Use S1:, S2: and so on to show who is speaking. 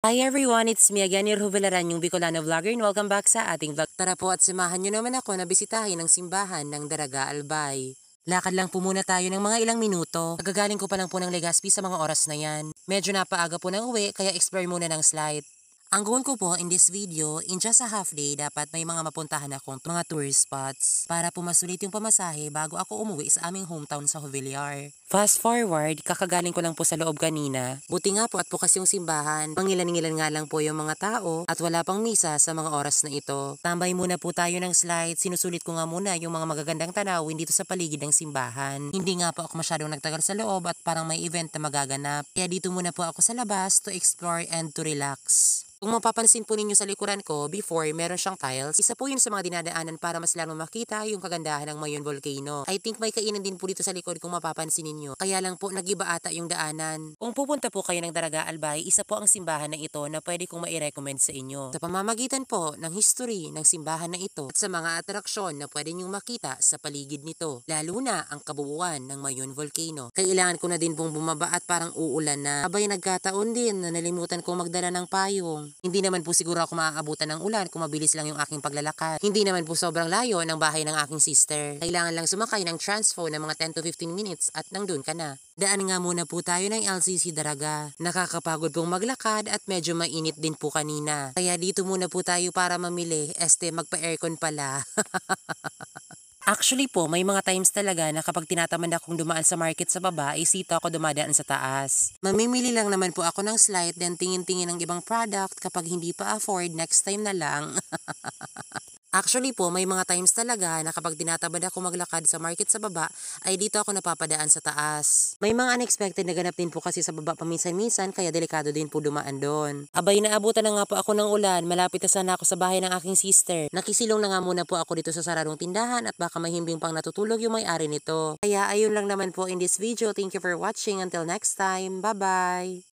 S1: Hi everyone, it's me again, your Huvelaran, yung Bicolano vlogger, and welcome back sa ating vlog. Tara po at samahan nyo naman ako na bisitahin ang simbahan ng Daraga Albay. Lakad lang po muna tayo ng mga ilang minuto. Kagagaling ko pa lang po ng Legazpi sa mga oras na yan. Medyo napaaga po ng uwi, kaya explore muna ng slight. Ang goal ko po in this video, in just a half day, dapat may mga mapuntahan akong mga tourist spots para po masulit yung pamasahe bago ako umuwi sa aming hometown sa Jovellar. Fast forward, kakagaling ko lang po sa loob kanina. Buti nga po at bukas yung simbahan. Pangilan-ngilan nga lang po yung mga tao at wala pang misa sa mga oras na ito. Tambay muna po tayo ng slide. Sinusulit ko nga muna yung mga magagandang tanawin dito sa paligid ng simbahan. Hindi nga po ako masyadong nagtagal sa loob at parang may event na magaganap. Kaya dito muna po ako sa labas to explore and to relax. Kung mapapansin po ninyo sa likuran ko, before meron siyang tiles, isa po yun sa mga dinadaanan para mas lalong makita yung kagandahan ng Mayon Volcano. I think may kainan din po dito sa likod kung mapapansin ninyo. Kaya lang po nag-iba ata yung daanan. Kung pupunta po kayo ng Daraga Albay, isa po ang simbahan na ito na pwede kong mai-recommend sa inyo. Sa pamamagitan po ng history ng simbahan na ito at sa mga atraksyon na pwede nyong makita sa paligid nito. Lalo na ang kabuuan ng Mayon Volcano. Kailangan ko na din pong bumaba at parang uulan na. Abay nagkataon din na nalimutan kong magdala ng payong. Hindi naman po siguro ako maaabutan ng ulan kung mabilis lang yung aking paglalakad. Hindi naman po sobrang layo ng bahay ng aking sister. Kailangan lang sumakay ng transpo ng mga 10 to 15 minutes at nandun ka na. Daan nga muna po tayo ng LCC Daraga. Nakakapagod pong maglakad at medyo mainit din po kanina. Kaya dito muna po tayo para mamili. Magpa-aircon pala. Actually po, may mga times talaga na kapag tinatamad akong dumaan sa market sa baba, dito ako dumadaan sa taas. Mamimili lang naman po ako ng slight, then tingin-tingin ng ibang product. Kapag hindi pa afford, next time na lang. Actually po, may mga times talaga na kapag tinatamad ako maglakad sa market sa baba, ay dito ako napapadaan sa taas. May mga unexpected na ganap din po kasi sa baba paminsan-minsan, kaya delikado din po dumaan doon. Abay, naabutan na nga po ako ng ulan, malapit na sana ako sa bahay ng aking sister. Nakisilong na nga muna po ako dito sa saradong tindahan at baka mahimbing pang natutulog yung may-ari nito. Kaya ayun lang naman po in this video. Thank you for watching. Until next time, bye-bye!